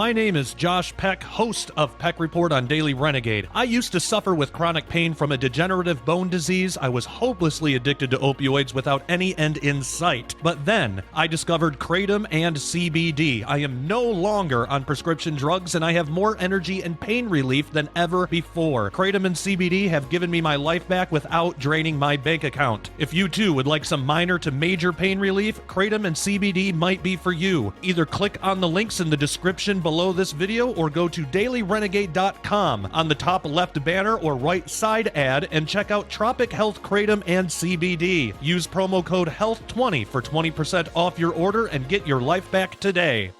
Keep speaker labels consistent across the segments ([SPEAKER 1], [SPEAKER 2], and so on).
[SPEAKER 1] My name is Josh Peck, host of Peck Report on Daily Renegade. I used to suffer with chronic pain from a degenerative bone disease. I was hopelessly addicted to opioids without any end in sight. But then I discovered Kratom and CBD. I am no longer on prescription drugs, and I have more energy and pain relief than ever before. Kratom and CBD have given me my life back without draining my bank account. If you too would like some minor to major pain relief, Kratom and CBD might be for you. Either click on the links in the description below this video or go to dailyrenegade.com on the top left banner or right side ad and check out Tropic Health Kratom and CBD. Use promo code HEALTH20 for 20% off your order and get your life back today.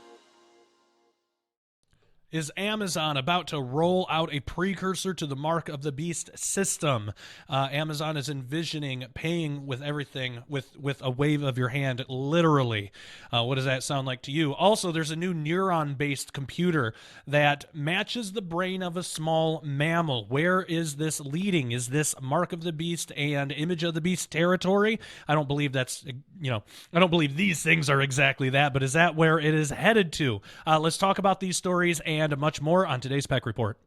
[SPEAKER 1] Is Amazon about to roll out a precursor to the Mark of the Beast system? Amazon is envisioning paying with everything with a wave of your hand, literally. What does that sound like to you? Also, there's a new neuron-based computer that matches the brain of a small mammal. Where is this leading? Is this Mark of the Beast and Image of the Beast territory? I don't believe that's, I don't believe these things are exactly that, but is that where it is headed to? Let's talk about these stories and much more on today's Peck Report.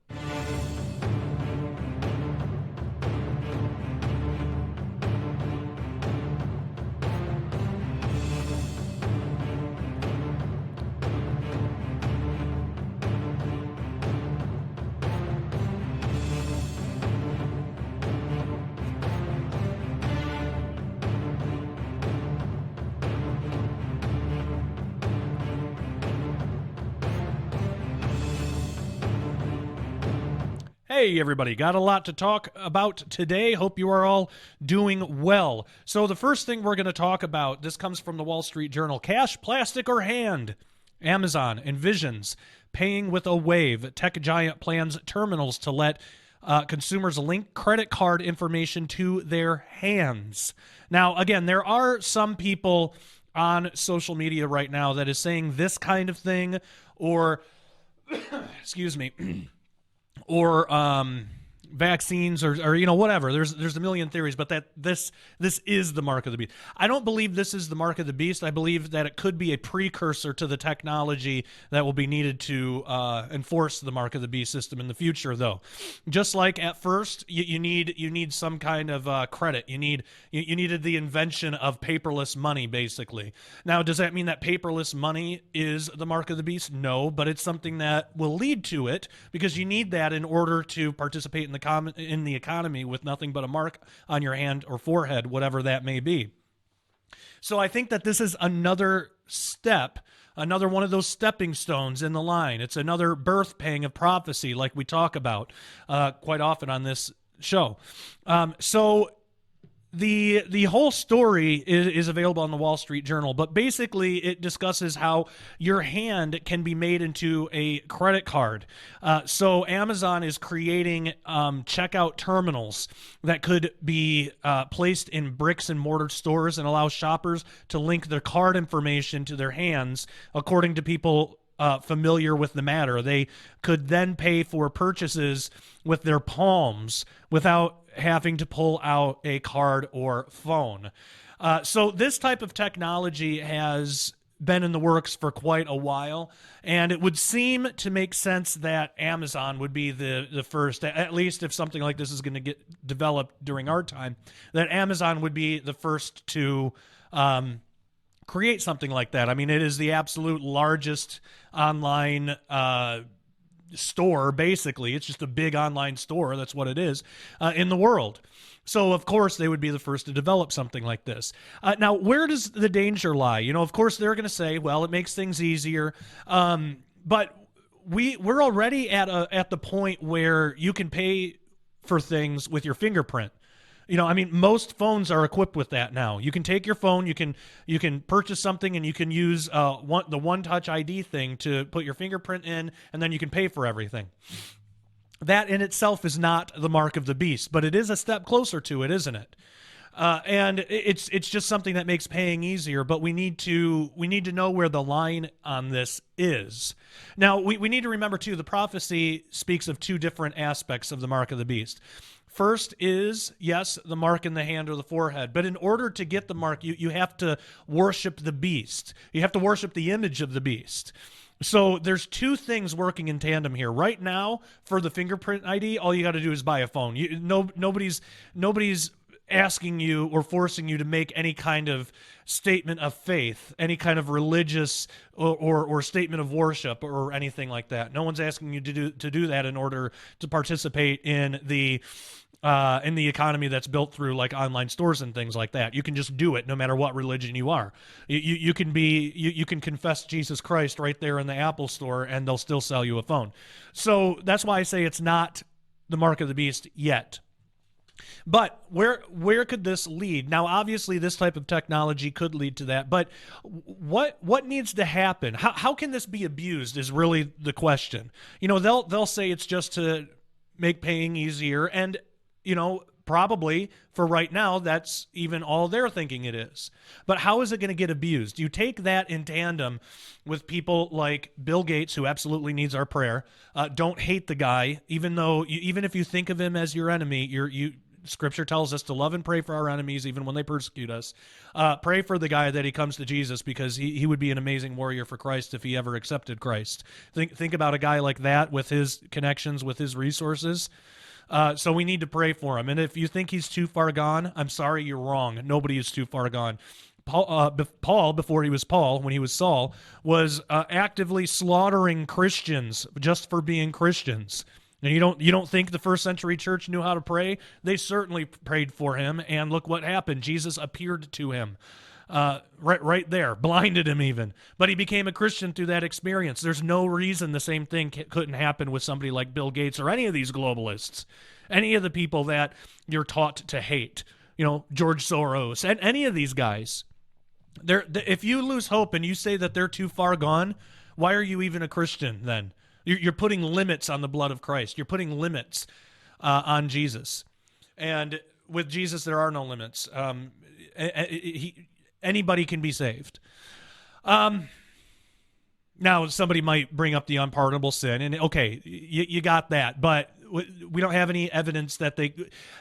[SPEAKER 1] Hey everybody, got a lot to talk about today. Hope you are all doing well. So the first thing we're going to talk about, this comes from the Wall Street Journal. Cash, plastic, or hand? Amazon envisions paying with a wave. Tech giant plans terminals to let consumers link credit card information to their hands. Now, again, there are some people on social media right now that is saying this kind of thing, or, excuse me, or vaccines, or whatever. There's a million theories, but that this is the Mark of the Beast. I don't believe this is the Mark of the Beast. I believe that it could be a precursor to the technology that will be needed to enforce the Mark of the Beast system in the future, though. Just like at first, you need some kind of credit. You needed the invention of paperless money, basically. Now, does that mean that paperless money is the Mark of the Beast? No, but it's something that will lead to it, because you need that in order to participate in the economy with nothing but a mark on your hand or forehead, whatever that may be. So I think that this is another step, another one of those stepping stones in the line. It's another birth pang of prophecy, like we talk about quite often on this show. So the whole story is available on the Wall Street Journal, but basically it discusses how your hand can be made into a credit card. So Amazon is creating checkout terminals that could be placed in bricks and mortar stores and allow shoppers to link their card information to their hands, according to people familiar with the matter. They could then pay for purchases with their palms without having to pull out a card or phone. So this type of technology has been in the works for quite a while, and it would seem to make sense that Amazon would be the first, at least if something like this is going to get developed during our time, that Amazon would be the first to create something like that. I mean, it is the absolute largest online store, basically. It's just a big online store. That's what it is in the world. So, of course, they would be the first to develop something like this. Now, where does the danger lie? Of course, they're going to say, well, it makes things easier. But we're already at the point where you can pay for things with your fingerprint. Most phones are equipped with that now. You can take your phone, you can purchase something, and you can use the one-touch ID thing to put your fingerprint in, and then you can pay for everything. That in itself is not the Mark of the Beast, but it is a step closer to it, isn't it? And it's just something that makes paying easier, but we need to know where the line on this is. Now, we need to remember, too, the prophecy speaks of two different aspects of the Mark of the Beast. First is, yes, the mark in the hand or the forehead. But in order to get the mark, you have to worship the beast. You have to worship the image of the beast. So there's two things working in tandem here. Right now, for the fingerprint ID, all you got to do is buy a phone. Nobody's asking you or forcing you to make any kind of statement of faith, any kind of religious or statement of worship or anything like that. No one's asking you to do that in order to participate in the economy that's built through like online stores and things like that. You can just do it no matter what religion you are. You can confess Jesus Christ right there in the Apple store and they'll still sell you a phone. So that's why I say it's not the mark of the beast yet. But where could this lead? Now, obviously, this type of technology could lead to that. But what needs to happen? How can this be abused is really the question. They'll say it's just to make paying easier, and probably for right now, that's even all they're thinking it is. But how is it going to get abused? You take that in tandem with people like Bill Gates, who absolutely needs our prayer. Don't hate the guy, even if you think of him as your enemy. Scripture tells us to love and pray for our enemies, even when they persecute us. Pray for the guy that he comes to Jesus, because he would be an amazing warrior for Christ if he ever accepted Christ. Think about a guy like that with his connections, with his resources. So we need to pray for him. And if you think he's too far gone, I'm sorry, you're wrong. Nobody is too far gone. Paul, before he was Paul, when he was Saul, was actively slaughtering Christians just for being Christians. And you don't think the first century church knew how to pray? They certainly prayed for him, and look what happened. Jesus appeared to him. Right there, blinded him even. But he became a Christian through that experience. There's no reason the same thing couldn't happen with somebody like Bill Gates or any of these globalists, any of the people that you're taught to hate, George Soros, and any of these guys. If you lose hope and you say that they're too far gone, why are you even a Christian then? You're putting limits on the blood of Christ. You're putting limits on Jesus. And with Jesus, there are no limits. Anybody can be saved. Now, somebody might bring up the unpardonable sin, and okay, you got that, but we don't have any evidence that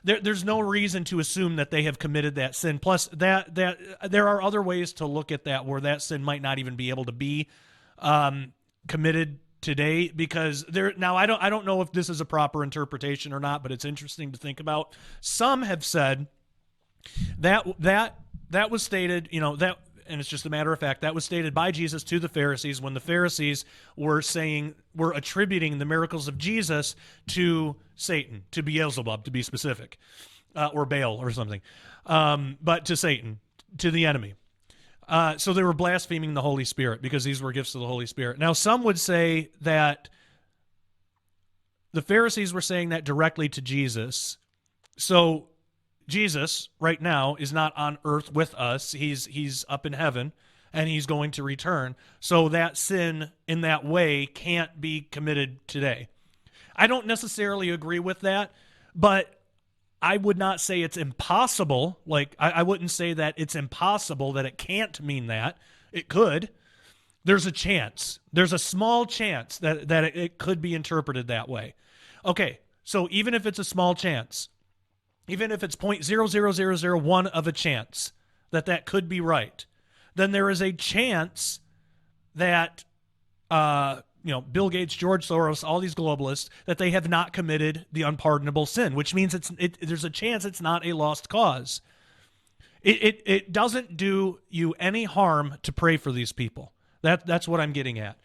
[SPEAKER 1] there's no reason to assume that they have committed that sin. Plus, that there are other ways to look at that where that sin might not even be able to be committed today, because I don't know if this is a proper interpretation or not, but it's interesting to think about. Some have said that was stated, and it's just a matter of fact, that was stated by Jesus to the Pharisees when the Pharisees were attributing the miracles of Jesus to Satan, to Beelzebub, to be specific, or Baal or something, but to Satan, to the enemy. So they were blaspheming the Holy Spirit because these were gifts of the Holy Spirit. Now, some would say that the Pharisees were saying that directly to Jesus. So Jesus, right now, is not on earth with us. He's up in heaven, and he's going to return. So that sin in that way can't be committed today. I don't necessarily agree with that, but I would not say it's impossible. Like, I wouldn't say that it's impossible, that it can't mean that. It could. There's a chance. There's a small chance that it could be interpreted that way. Okay, so even if it's a small chance, even if it's 0.00001 of a chance that could be right, then there is a chance that Bill Gates, George Soros, all these globalists, that they have not committed the unpardonable sin, which means there's a chance it's not a lost cause. It doesn't do you any harm to pray for these people. That's what I'm getting at.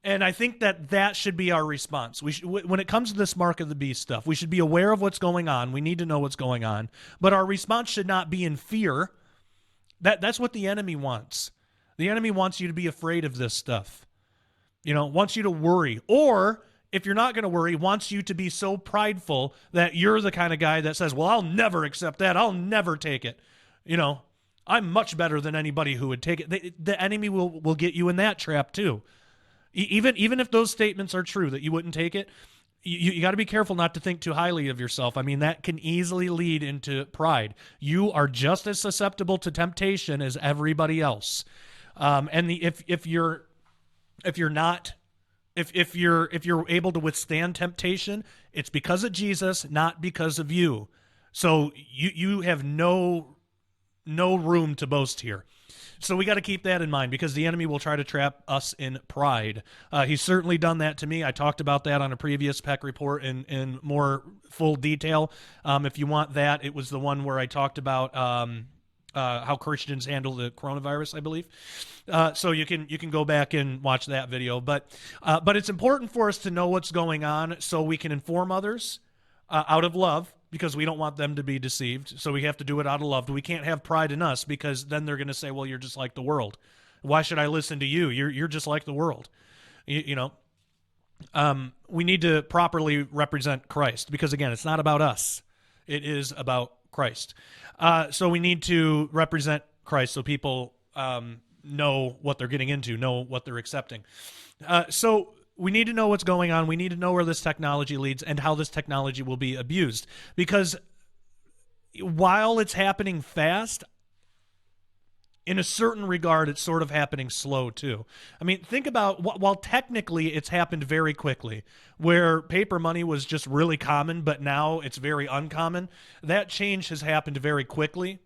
[SPEAKER 1] And I think that should be our response. When it comes to this mark of the beast stuff, we should be aware of what's going on. We need to know what's going on. But our response should not be in fear. That's what the enemy wants. The enemy wants you to be afraid of this stuff. Wants you to worry. Or, if you're not going to worry, wants you to be so prideful that you're the kind of guy that says, well, I'll never accept that. I'll never take it. I'm much better than anybody who would take it. The enemy will get you in that trap too. Even if those statements are true, that you wouldn't take it, you got to be careful not to think too highly of yourself. I mean, that can easily lead into pride. You are just as susceptible to temptation as everybody else. And if you're able to withstand temptation, it's because of Jesus, not because of you. So you have no room to boast here. So we got to keep that in mind because the enemy will try to trap us in pride. He's certainly done that to me. I talked about that on a previous Peck report in more full detail. If you want that, it was the one where I talked about how Christians handle the coronavirus, I believe. So you can go back and watch that video. But it's important for us to know what's going on so we can inform others out of love, because we don't want them to be deceived. So we have to do it out of love. We can't have pride in us, because then they're going to say, well, you're just like the world. Why should I listen to you? You're just like the world. You know, we need to properly represent Christ, because again, it's not about us. It is about Christ. So we need to represent Christ so people know what they're getting into, know what they're accepting. So we need to know what's going on. We need to know where this technology leads and how this technology will be abused. Because while it's happening fast, in a certain regard, it's sort of happening slow too. I mean, think about, while technically it's happened very quickly, where paper money was just really common, but now it's very uncommon. That change has happened very quickly.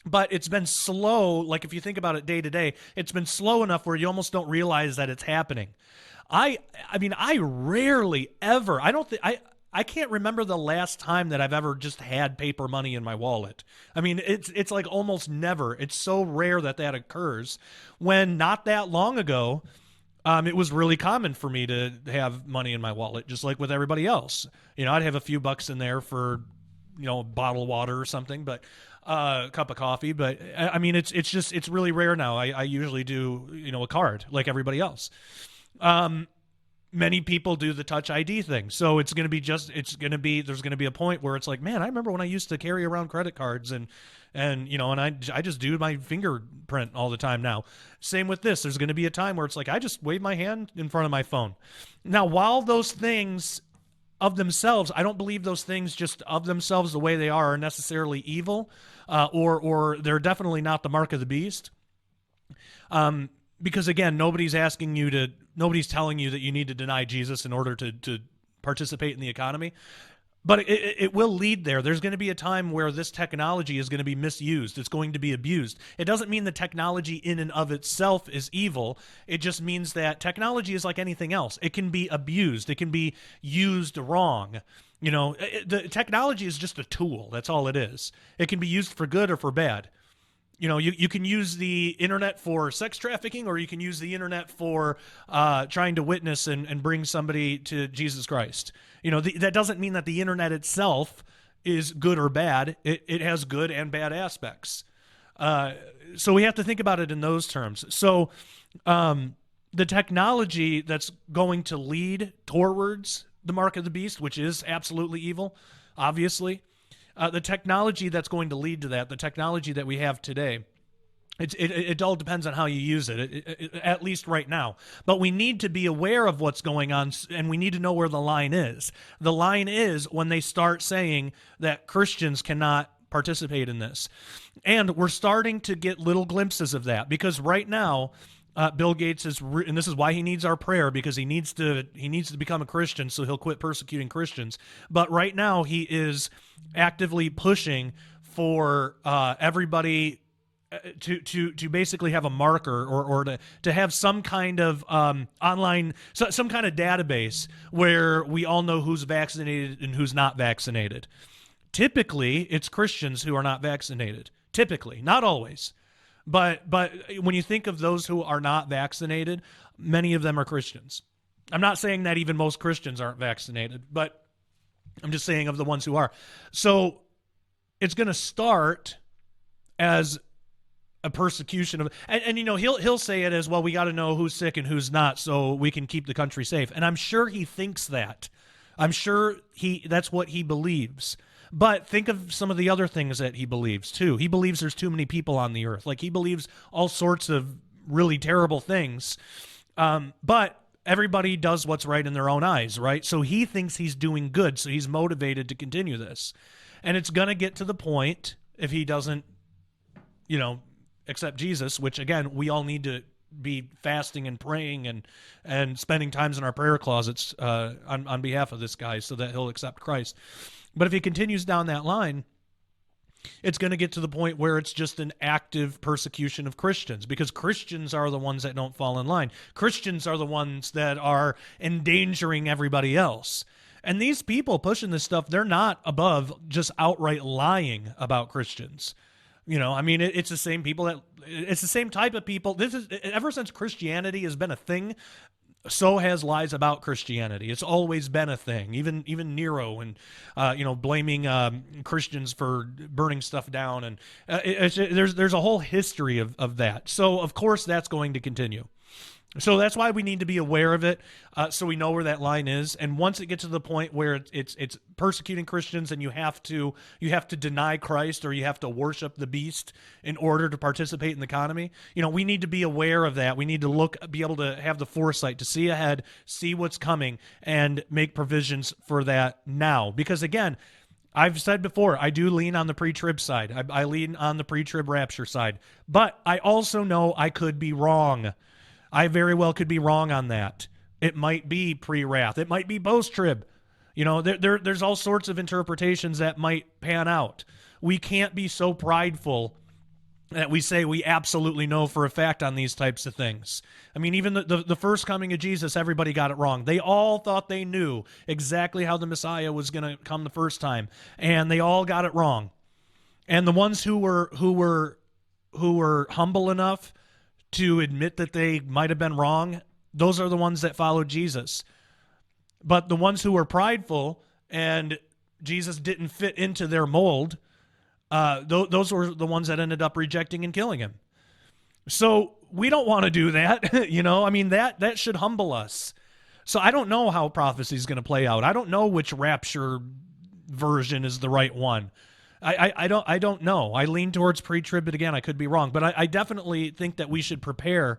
[SPEAKER 1] But it's been slow, like if you think about it day to day, it's been slow enough where you almost don't realize that it's happening. I mean, I rarely ever, I can't remember the last time that I've ever just had paper money in my wallet. I mean, it's like almost never. It's so rare that occurs, when not that long ago, it was really common for me to have money in my wallet, just like with everybody else. You know, I'd have a few bucks in there for, you know, a bottle of water or something, but a cup of coffee. But I mean, it's really rare now. I usually do, you know, a card like everybody else. Many people do the Touch ID thing. So there's going to be a point where it's like, man, I remember when I used to carry around credit cards and you know, and I just do my fingerprint all the time now. Same with this. There's going to be a time where it's like, I just wave my hand in front of my phone. Now, while those things of themselves, I don't believe those things just of themselves the way they are necessarily evil, or they're definitely not the mark of the beast. Because again, nobody's telling you that you need to deny Jesus in order to participate in the economy. But it will lead there. There's going to be a time where this technology is going to be misused. It's going to be abused. It doesn't mean the technology in and of itself is evil. It just means that technology is like anything else. It can be abused. It can be used wrong. You know, the technology is just a tool. That's all it is. It can be used for good or for bad. You know, you can use the internet for sex trafficking, or you can use the internet for trying to witness and bring somebody to Jesus Christ. You know, that doesn't mean that the internet itself is good or bad. It has good and bad aspects. So we have to think about it in those terms. So the technology that's going to lead towards the mark of the beast, which is absolutely evil, obviously, the technology that's going to lead to that, the technology that we have today, it all depends on how you use it, at least right now. But we need to be aware of what's going on, and we need to know where the line is. The line is when they start saying that Christians cannot participate in this. And we're starting to get little glimpses of that, because right now, Bill Gates and this is why he needs our prayer, because he needs to become a Christian so he'll quit persecuting Christians. But right now he is actively pushing for everybody to basically have a marker or to have some kind of online, some kind of database where we all know who's vaccinated and who's not vaccinated. Typically, it's Christians who are not vaccinated. Typically, not always. But when you think of those who are not vaccinated, many of them are Christians. I'm not saying that even most Christians aren't vaccinated, but I'm just saying of the ones who are. So it's going to start as a persecution of, and you know, he'll say it as, well, we got to know who's sick and who's not so we can keep the country safe. And I'm sure he thinks that. I'm sure that's what he believes. But think of some of the other things that he believes, too. He believes there's too many people on the earth. Like, he believes all sorts of really terrible things. But everybody does what's right in their own eyes, right? So he thinks he's doing good, so he's motivated to continue this. And it's going to get to the point, if he doesn't, you know, accept Jesus, which, again, we all need to be fasting and praying and spending times in our prayer closets on behalf of this guy so that he'll accept Christ. But if he continues down that line, It's going to get to the point where it's just an active persecution of Christians, because Christians are the ones that don't fall in line. Christians are the ones that are endangering everybody else. And these people pushing this stuff, they're not above just outright lying about Christians. I mean, it's the same people it's the same type of people. This is, ever since Christianity has been a thing, so has lies about Christianity. It's always been a thing. Even Nero and blaming Christians for burning stuff down, and there's a whole history of that. So of course that's going to continue. So that's why we need to be aware of it, so we know where that line is. And once it gets to the point where it's persecuting Christians, and you have to deny Christ, or you have to worship the beast in order to participate in the economy, we need to be aware of that. We need to be able to have the foresight to see ahead, see what's coming, and make provisions for that now. Because again, I've said before, I do lean on the pre-trib side. I lean on the pre-trib rapture side. But I also know I could be wrong. I very well could be wrong on that. It might be pre-wrath. It might be post-trib. There's all sorts of interpretations that might pan out. We can't be so prideful that we say we absolutely know for a fact on these types of things. I mean, even the first coming of Jesus, everybody got it wrong. They all thought they knew exactly how the Messiah was going to come the first time, and they all got it wrong. And the ones who were humble enough to admit that they might have been wrong, those are the ones that followed Jesus. But the ones who were prideful and Jesus didn't fit into their mold, those were the ones that ended up rejecting and killing him. So we don't want to do that. I mean, that should humble us. So I don't know how prophecy is going to play out. I don't know which rapture version is the right one. I don't know. I lean towards pre-trib, but again, I could be wrong. But I definitely think that we should prepare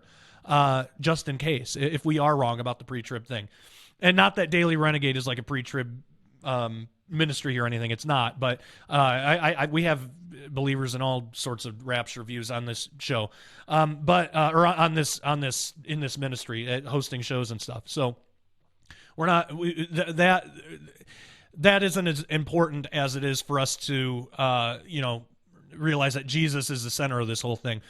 [SPEAKER 1] just in case, if we are wrong about the pre-trib thing. And not that Daily Renegade is like a pre-trib ministry or anything. It's not. But we have believers in all sorts of rapture views on this show, or on this in this ministry at hosting shows and stuff. So we're not that isn't as important as it is for us to, realize that Jesus is the center of this whole thing.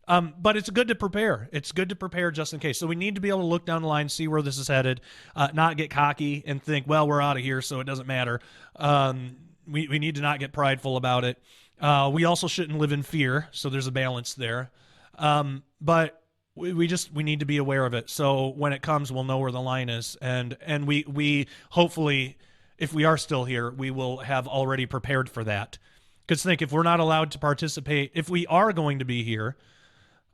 [SPEAKER 1] But it's good to prepare. It's good to prepare just in case. So we need to be able to look down the line, see where this is headed, not get cocky and think, well, we're out of here, so it doesn't matter. We need to not get prideful about it. We also shouldn't live in fear, so there's a balance there. But we need to be aware of it. So when it comes, we'll know where the line is. And we hopefully, if we are still here, we will have already prepared for that. Because think, if we're not allowed to participate, if we are going to be here,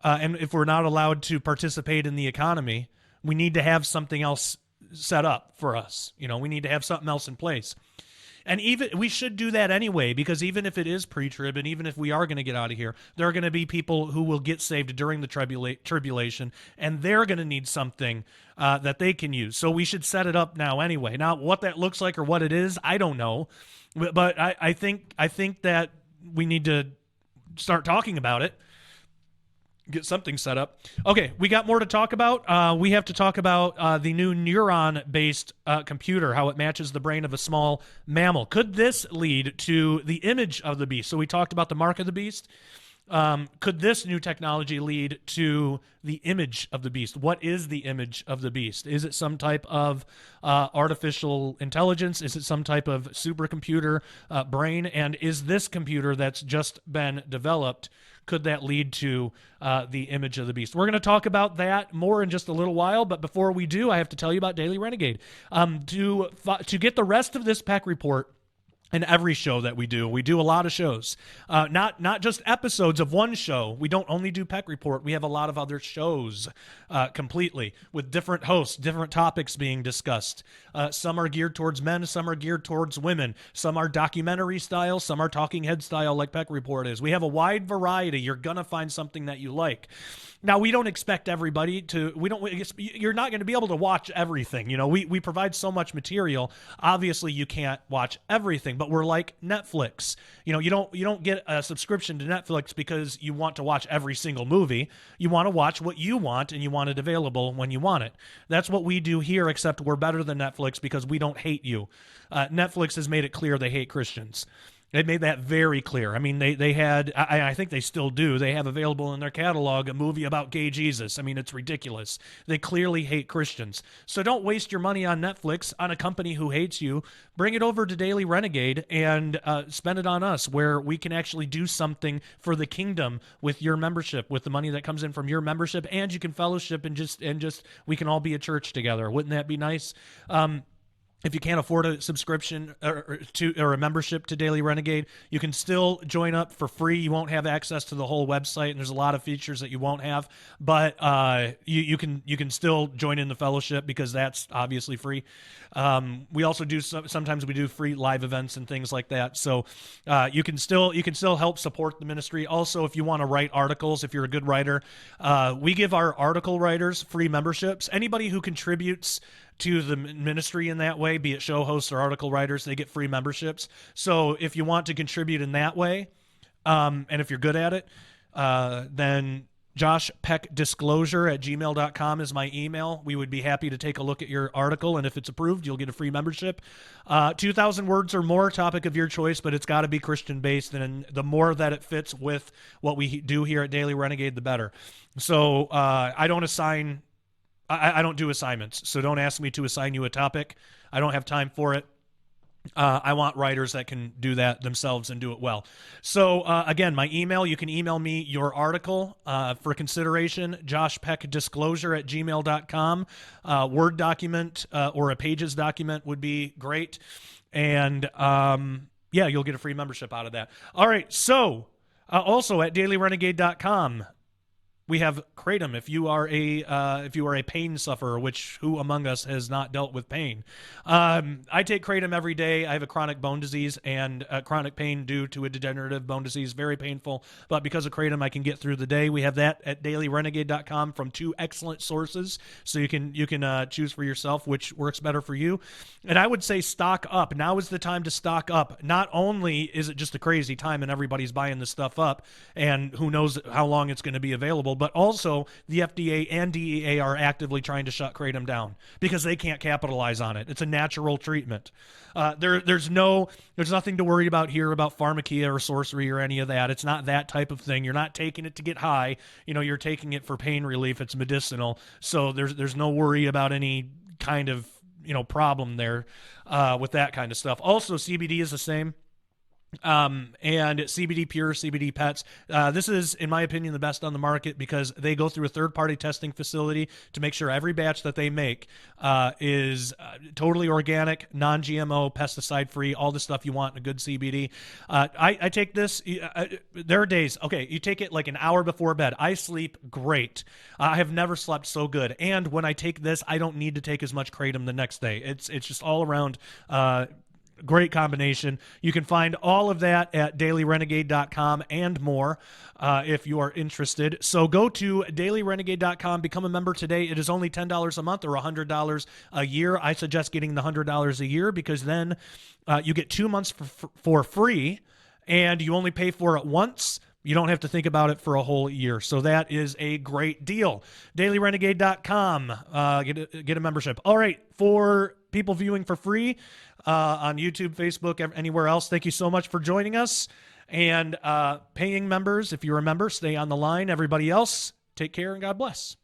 [SPEAKER 1] and if we're not allowed to participate in the economy, we need to have something else set up for us. We need to have something else in place. And even we should do that anyway, because even if it is pre-trib, and even if we are going to get out of here, there are going to be people who will get saved during the tribulation, and they're going to need something that they can use. So we should set it up now anyway. Now, what that looks like or what it is, I don't know, but I think that we need to start talking about it. Get something set up. Okay, we got more to talk about. We have to talk about the new neuron-based computer, how it matches the brain of a small mammal. Could this lead to the image of the beast? So we talked about the mark of the beast. Could this new technology lead to the image of the beast? What is the image of the beast? Is it some type of artificial intelligence? Is it some type of supercomputer brain? And is this computer that's just been developed, could that lead to the image of the beast? We're going to talk about that more in just a little while, but before we do, I have to tell you about Daily Renegade. To get the rest of this Peck report, in every show that we do a lot of shows, not just episodes of one show. We don't only do Peck Report. We have a lot of other shows completely with different hosts, different topics being discussed. Some are geared towards men, some are geared towards women, some are documentary style, some are talking head style like Peck Report is. We have a wide variety. You're going to find something that you like. Now, we don't expect everybody to, you're not going to be able to watch everything. We provide so much material. Obviously, you can't watch everything, but we're like Netflix. You don't get a subscription to Netflix because you want to watch every single movie. You want to watch what you want, and you want it available when you want it. That's what we do here, except we're better than Netflix because we don't hate you. Netflix has made it clear they hate Christians. They made that very clear. I mean, they had, I think they still do, they have available in their catalog a movie about gay Jesus. I mean, it's ridiculous. They clearly hate Christians. So don't waste your money on Netflix on a company who hates you. Bring it over to Daily Renegade and spend it on us, where we can actually do something for the kingdom with your membership, with the money that comes in from your membership, and you can fellowship and just we can all be a church together. Wouldn't that be nice? If you can't afford a subscription or a membership to Daily Renegade, you can still join up for free. You won't have access to the whole website, and there's a lot of features that you won't have. But you can still join in the fellowship, because that's obviously free. We also do sometimes we do free live events and things like that. So you can still help support the ministry. Also, if you want to write articles, if you're a good writer, we give our article writers free memberships. Anybody who contributes to the ministry in that way, be it show hosts or article writers, they get free memberships. So if you want to contribute in that way, and if you're good at it, then joshpeckdisclosure@gmail.com is my email. We would be happy to take a look at your article, and if it's approved, you'll get a free membership. 2,000 words or more, topic of your choice, but it's got to be Christian-based, and the more that it fits with what we do here at Daily Renegade, the better. So I don't do assignments, so don't ask me to assign you a topic. I don't have time for it. I want writers that can do that themselves and do it well. So again, my email, you can email me your article for consideration, joshpeckdisclosure@gmail.com. Word document or a Pages document would be great. And yeah, you'll get a free membership out of that. All right, so also at dailyrenegade.com, we have Kratom. If you are a pain sufferer, which who among us has not dealt with pain? I take Kratom every day. I have a chronic bone disease and chronic pain due to a degenerative bone disease. Very painful, but because of Kratom, I can get through the day. We have that at dailyrenegade.com from 2 excellent sources, so you can choose for yourself which works better for you. And I would say stock up. Now is the time to stock up. Not only is it just a crazy time and everybody's buying this stuff up, and who knows how long it's going to be available, but also the FDA and DEA are actively trying to shut Kratom down because they can't capitalize on it. It's a natural treatment. There's nothing to worry about here about pharmakia or sorcery or any of that. It's not that type of thing. You're not taking it to get high. You're taking it for pain relief. It's medicinal. So there's no worry about any kind of problem there with that kind of stuff. Also, CBD is the same. And CBD Pure, CBD Pets. This is, in my opinion, the best on the market because they go through a third-party testing facility to make sure every batch that they make is totally organic, non-GMO, pesticide-free, all the stuff you want in a good CBD. I take this. There are days, okay, you take it like an hour before bed. I sleep great. I have never slept so good. And when I take this, I don't need to take as much Kratom the next day. It's just all around great combination. You can find all of that at dailyrenegade.com and more if you are interested. So go to dailyrenegade.com, become a member today. It is only $10 a month or $100 a year. I suggest getting the $100 a year because then you get 2 months for free and you only pay for it once. You don't have to think about it for a whole year. So that is a great deal. dailyrenegade.com. Get a membership. All right, for people viewing for free on YouTube, Facebook, anywhere else, thank you so much for joining us. And paying members, if you're a member, stay on the line. Everybody else, take care and God bless.